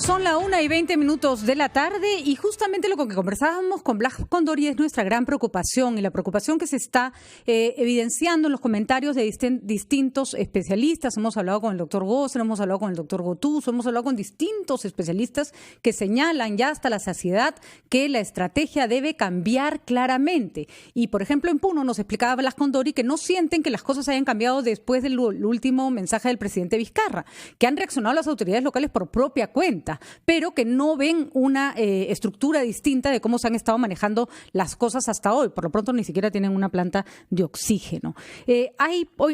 Son la 1:20 de la tarde y justamente lo que conversábamos con Blas Condori es nuestra gran preocupación y la preocupación que se está evidenciando en los comentarios de distintos especialistas. Hemos hablado con el doctor Gosser, hemos hablado con el doctor Gotuso, hemos hablado con distintos especialistas que señalan ya hasta la saciedad que la estrategia debe cambiar claramente. Y, por ejemplo, en Puno nos explicaba Blas Condori que no sienten que las cosas hayan cambiado después del último mensaje del presidente Vizcarra, que han reaccionado las autoridades locales por propia cuenta, pero que no ven una estructura distinta de cómo se han estado manejando las cosas hasta hoy. Por lo pronto ni siquiera tienen una planta de oxígeno.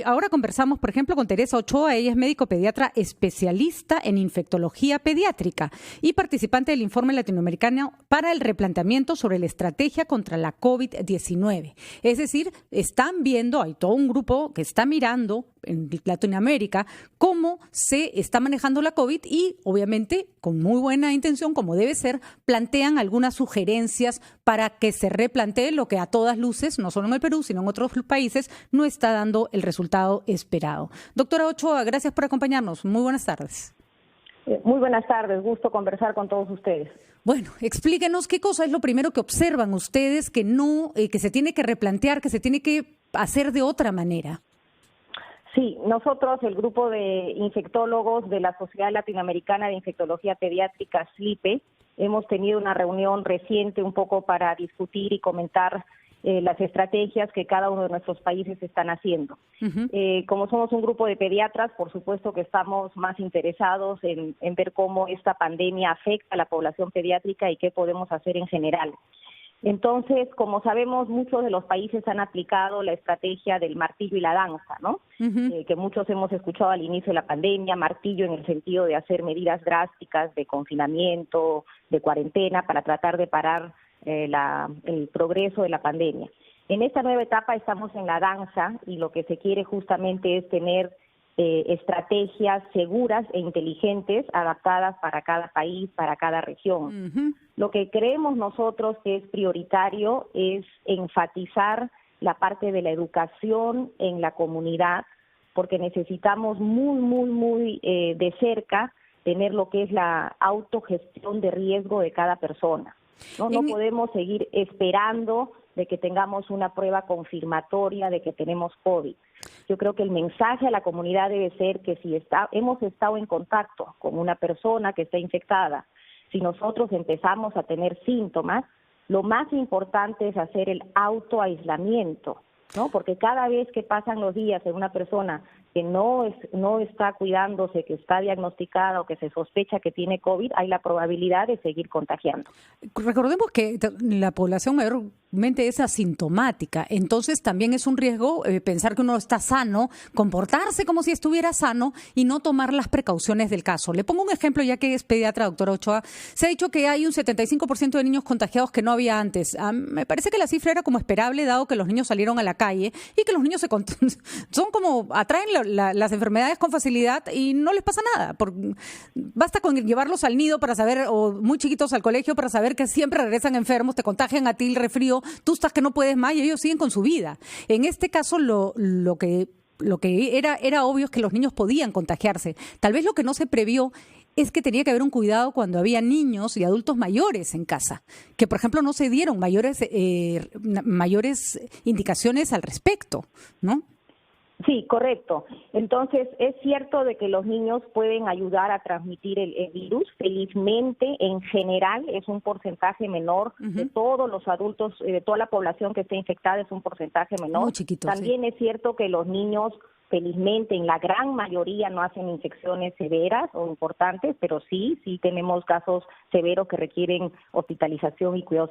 Ahora conversamos, por ejemplo, con Teresa Ochoa. Ella es médico pediatra especialista en infectología pediátrica y participante del informe latinoamericano para el replanteamiento sobre la estrategia contra la COVID-19. Es decir, están viendo, hay todo un grupo que está mirando en Latinoamérica cómo se está manejando la COVID y, obviamente, con muy buena intención, como debe ser, plantean algunas sugerencias para que se replantee lo que a todas luces, no solo en el Perú, sino en otros países, no está dando el resultado esperado. Doctora Ochoa, gracias por acompañarnos. Muy buenas tardes. Muy buenas tardes, gusto conversar con todos ustedes. Bueno, explíquenos qué cosa es lo primero que observan ustedes que se tiene que replantear, que se tiene que hacer de otra manera. Sí, nosotros, el grupo de infectólogos de la Sociedad Latinoamericana de Infectología Pediátrica, SLIPE, hemos tenido una reunión reciente un poco para discutir y comentar las estrategias que cada uno de nuestros países están haciendo. Como somos un grupo de pediatras, por supuesto que estamos más interesados en ver cómo esta pandemia afecta a la población pediátrica y qué podemos hacer en general. Entonces, como sabemos, muchos de los países han aplicado la estrategia del martillo y la danza, ¿no? Que muchos hemos escuchado al inicio de la pandemia, martillo en el sentido de hacer medidas drásticas de confinamiento, de cuarentena, para tratar de parar el progreso de la pandemia. En esta nueva etapa estamos en la danza y lo que se quiere justamente es tener estrategias seguras e inteligentes adaptadas para cada país, para cada región. Lo que creemos nosotros que es prioritario es enfatizar la parte de la educación en la comunidad, porque necesitamos muy de cerca tener lo que es la autogestión de riesgo de cada persona. No podemos seguir esperando de que tengamos una prueba confirmatoria de que tenemos COVID. Yo creo que el mensaje a la comunidad debe ser que si hemos estado en contacto con una persona que está infectada, si nosotros empezamos a tener síntomas, lo más importante es hacer el autoaislamiento, ¿no? Porque cada vez que pasan los días en una persona que no está cuidándose, que está diagnosticada o que se sospecha que tiene COVID, hay la probabilidad de seguir contagiando. Recordemos que la población mayormente es asintomática, entonces también es un riesgo pensar que uno está sano, comportarse como si estuviera sano y no tomar las precauciones del caso. Le pongo un ejemplo, ya que es pediatra, doctora Ochoa. Se ha dicho que hay un 75% de niños contagiados que no había antes. Me parece que la cifra era como esperable, dado que los niños salieron a la calle y que los niños son como atraen las enfermedades con facilidad y no les pasa nada. Basta con llevarlos al nido para saber, o muy chiquitos al colegio, para saber que siempre regresan enfermos, te contagian a ti el resfrío, tú estás que no puedes más y ellos siguen con su vida. En este caso, lo que era obvio es que los niños podían contagiarse. Tal vez lo que no se previó es que tenía que haber un cuidado cuando había niños y adultos mayores en casa, que por ejemplo no se dieron mayores indicaciones al respecto, ¿no? Sí, correcto. Entonces, es cierto de que los niños pueden ayudar a transmitir el virus. Felizmente, en general, es un porcentaje menor de todos los adultos, de toda la población que esté infectada, es un porcentaje menor. Muy chiquito, También sí. Es cierto que los niños, felizmente, en la gran mayoría no hacen infecciones severas o importantes, pero sí tenemos casos severos que requieren hospitalización y cuidados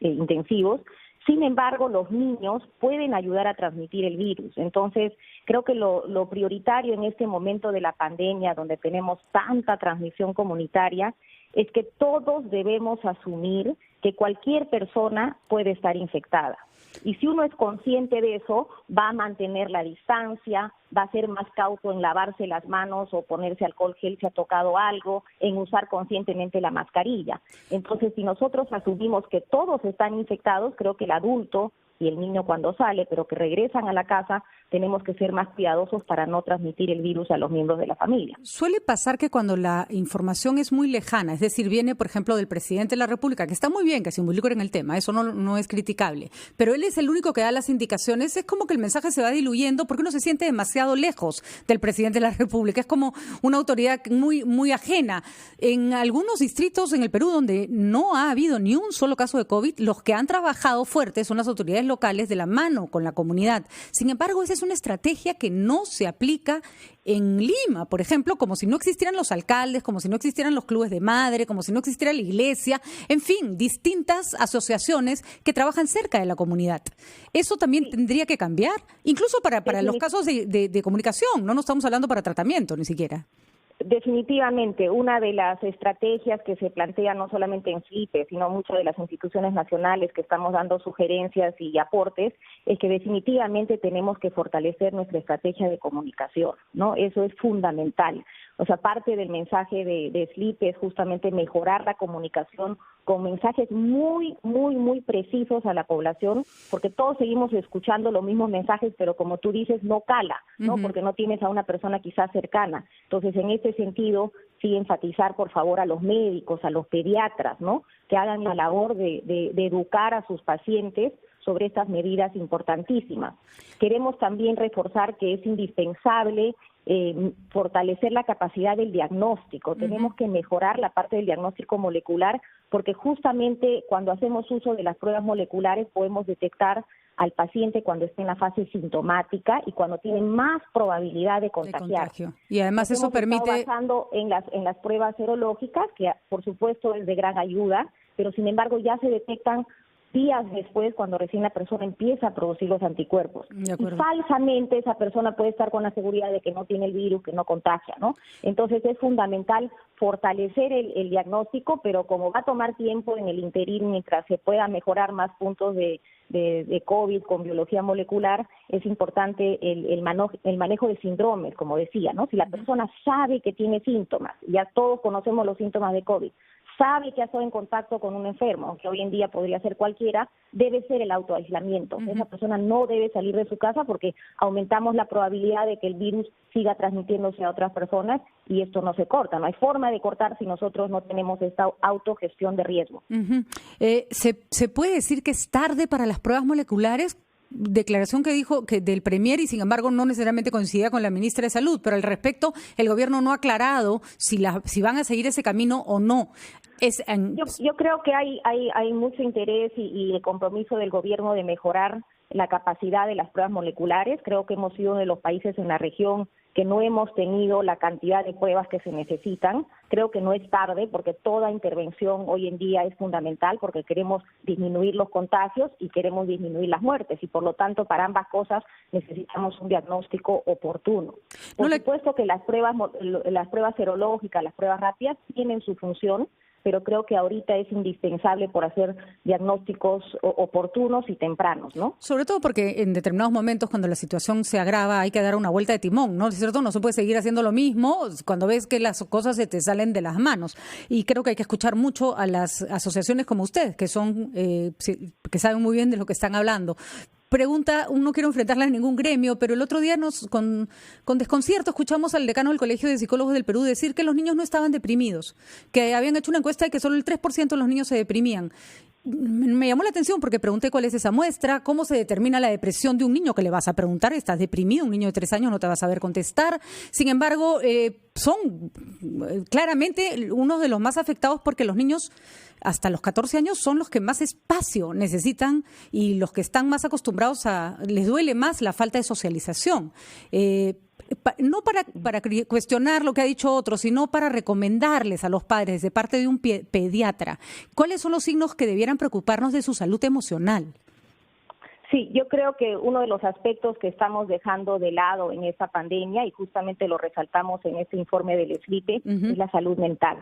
intensivos. Sin embargo, los niños pueden ayudar a transmitir el virus. Entonces, creo que lo prioritario en este momento de la pandemia, donde tenemos tanta transmisión comunitaria, es que todos debemos asumir que cualquier persona puede estar infectada. Y si uno es consciente de eso, va a mantener la distancia, va a ser más cauto en lavarse las manos o ponerse alcohol gel si ha tocado algo, en usar conscientemente la mascarilla. Entonces, si nosotros asumimos que todos están infectados, creo que el adulto y el niño cuando sale, pero que regresan a la casa, tenemos que ser más cuidadosos para no transmitir el virus a los miembros de la familia. Suele pasar que cuando la información es muy lejana, es decir, viene, por ejemplo, del presidente de la República, que está muy bien que se involucre en el tema, eso no es criticable, pero él es el único que da las indicaciones, es como que el mensaje se va diluyendo porque uno se siente demasiado lejos del presidente de la República, es como una autoridad muy ajena. En algunos distritos en el Perú donde no ha habido ni un solo caso de COVID, los que han trabajado fuerte son las autoridades locales de la mano con la comunidad. Sin embargo, esa es una estrategia que no se aplica en Lima, por ejemplo, como si no existieran los alcaldes, como si no existieran los clubes de madre, como si no existiera la iglesia, en fin, distintas asociaciones que trabajan cerca de la comunidad. Eso también tendría que cambiar, incluso para los casos de comunicación, no estamos hablando para tratamiento ni siquiera. Definitivamente, una de las estrategias que se plantea no solamente en SLIPE, sino muchas de las instituciones nacionales que estamos dando sugerencias y aportes, es que definitivamente tenemos que fortalecer nuestra estrategia de comunicación, ¿no? Eso es fundamental. O sea, parte del mensaje de SLIPE es justamente mejorar la comunicación con mensajes muy precisos a la población, porque todos seguimos escuchando los mismos mensajes, pero como tú dices, no cala, ¿no? Porque no tienes a una persona quizás cercana. Entonces, en este sentido, sí enfatizar, por favor, a los médicos, a los pediatras, ¿no? Que hagan la labor de educar a sus pacientes sobre estas medidas importantísimas. Queremos también reforzar que es indispensable fortalecer la capacidad del diagnóstico. Tenemos que mejorar la parte del diagnóstico molecular, porque justamente cuando hacemos uso de las pruebas moleculares podemos detectar al paciente cuando está en la fase sintomática y cuando tiene más probabilidad de contagiar. Y además eso permite... basando en las pruebas serológicas, que por supuesto es de gran ayuda, pero sin embargo ya se detectan días después, cuando recién la persona empieza a producir los anticuerpos. Y falsamente esa persona puede estar con la seguridad de que no tiene el virus, que no contagia, ¿no? Entonces es fundamental fortalecer el diagnóstico, pero como va a tomar tiempo en el interín, mientras se pueda mejorar más puntos de COVID con biología molecular, es importante el manejo de síndromes, como decía, ¿no? Si la persona sabe que tiene síntomas, ya todos conocemos los síntomas de COVID, sabe que ha estado en contacto con un enfermo, aunque hoy en día podría ser cualquiera, debe ser el autoaislamiento. Esa persona no debe salir de su casa porque aumentamos la probabilidad de que el virus siga transmitiéndose a otras personas y esto no se corta. No hay forma de cortar si nosotros no tenemos esta autogestión de riesgo. ¿Se puede decir que es tarde para las pruebas moleculares? Declaración que dijo que del Premier y sin embargo no necesariamente coincidía con la ministra de Salud, pero al respecto el gobierno no ha aclarado si van a seguir ese camino o no. Yo creo que hay mucho interés y el compromiso del gobierno de mejorar la capacidad de las pruebas moleculares. Creo que hemos sido uno de los países en la región que no hemos tenido la cantidad de pruebas que se necesitan. Creo que no es tarde porque toda intervención hoy en día es fundamental porque queremos disminuir los contagios y queremos disminuir las muertes y por lo tanto para ambas cosas necesitamos un diagnóstico oportuno. Por supuesto que las pruebas serológicas, las pruebas rápidas tienen su función, pero creo que ahorita es indispensable por hacer diagnósticos oportunos y tempranos, ¿no? Sobre todo porque en determinados momentos, cuando la situación se agrava, hay que dar una vuelta de timón, ¿no? ¿Es cierto? No se puede seguir haciendo lo mismo cuando ves que las cosas se te salen de las manos. Y creo que hay que escuchar mucho a las asociaciones como ustedes, que son que saben muy bien de lo que están hablando. Pregunta, no quiero enfrentarla en ningún gremio, pero el otro día con desconcierto escuchamos al decano del Colegio de Psicólogos del Perú decir que los niños no estaban deprimidos, que habían hecho una encuesta y que solo el 3% de los niños se deprimían. Me llamó la atención porque pregunté cuál es esa muestra, cómo se determina la depresión de un niño, que le vas a preguntar, ¿estás deprimido? Un niño de 3 años no te va a saber contestar. Sin embargo, son claramente uno de los más afectados porque los niños hasta los 14 años son los que más espacio necesitan y los que están más acostumbrados les duele más la falta de socialización. No para cuestionar lo que ha dicho otro, sino para recomendarles a los padres de parte de un pediatra, ¿cuáles son los signos que debieran preocuparnos de su salud emocional? Sí, yo creo que uno de los aspectos que estamos dejando de lado en esta pandemia, y justamente lo resaltamos en este informe del SLIPE, es la salud mental.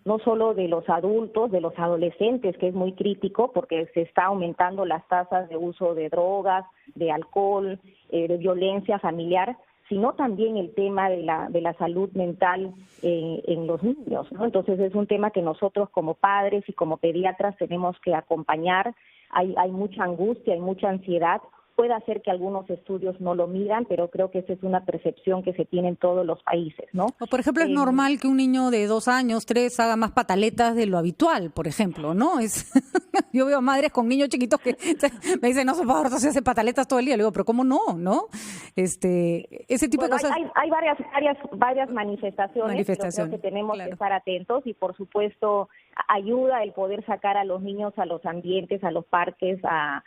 No solo de los adultos, de los adolescentes, que es muy crítico porque se está aumentando las tasas de uso de drogas, de alcohol, de violencia familiar, sino también el tema de la salud mental en los niños, ¿no? Entonces es un tema que nosotros como padres y como pediatras tenemos que acompañar. hay mucha angustia, hay mucha ansiedad. Puede hacer que algunos estudios no lo midan, pero creo que esa es una percepción que se tiene en todos los países, ¿no? O, por ejemplo, es normal que un niño de 2 años, 3, haga más pataletas de lo habitual, por ejemplo, ¿no? Yo veo madres con niños chiquitos que me dicen, no, por favor, se hace pataletas todo el día. Le digo, pero ¿cómo no? ¿No? Ese tipo de cosas. Hay varias manifestaciones. Creo que tenemos que estar atentos y, por supuesto, ayuda el poder sacar a los niños a los ambientes, a los parques, a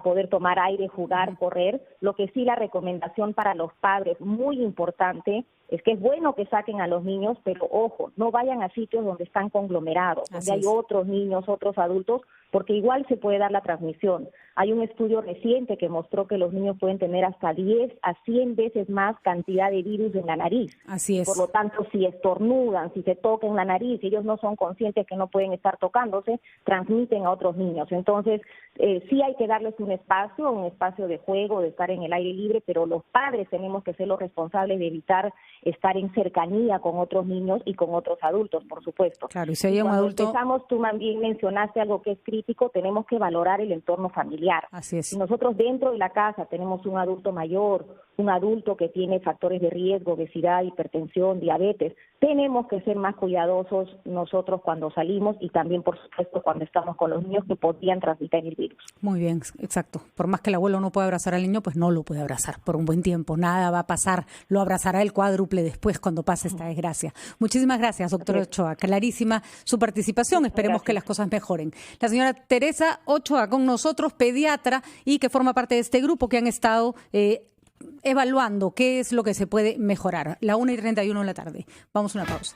poder tomar aire, jugar, correr. Lo que sí, la recomendación para los padres, muy importante, es que es bueno que saquen a los niños, pero ojo, no vayan a sitios donde están conglomerados, donde hay otros niños, otros adultos, porque igual se puede dar la transmisión. Hay un estudio reciente que mostró que los niños pueden tener hasta 10 a 100 veces más cantidad de virus en la nariz. Así es. Por lo tanto, si estornudan, si se tocan la nariz, si ellos no son conscientes que no pueden estar tocándose, transmiten a otros niños. Entonces, sí hay que darles un espacio de juego, de estar en el aire libre, pero los padres tenemos que ser los responsables de evitar estar en cercanía con otros niños y con otros adultos, por supuesto. Claro, y si hay un adulto... Tú también mencionaste algo que es crítico, tenemos que valorar el entorno familiar. Así es. Si nosotros dentro de la casa tenemos un adulto mayor, un adulto que tiene factores de riesgo, obesidad, hipertensión, diabetes, tenemos que ser más cuidadosos nosotros cuando salimos y también, por supuesto, cuando estamos con los niños que podrían transmitir el virus. Muy bien, exacto. Por más que el abuelo no pueda abrazar al niño, pues no lo puede abrazar por un buen tiempo. Nada va a pasar. Lo abrazará el cuádruple después cuando pase esta desgracia. Muchísimas gracias, doctora Ochoa. Clarísima su participación. Esperemos que las cosas mejoren. La señora Teresa Ochoa con nosotros, pediatra, y que forma parte de este grupo que han estado evaluando qué es lo que se puede mejorar. 1:31 de la tarde. Vamos a una pausa.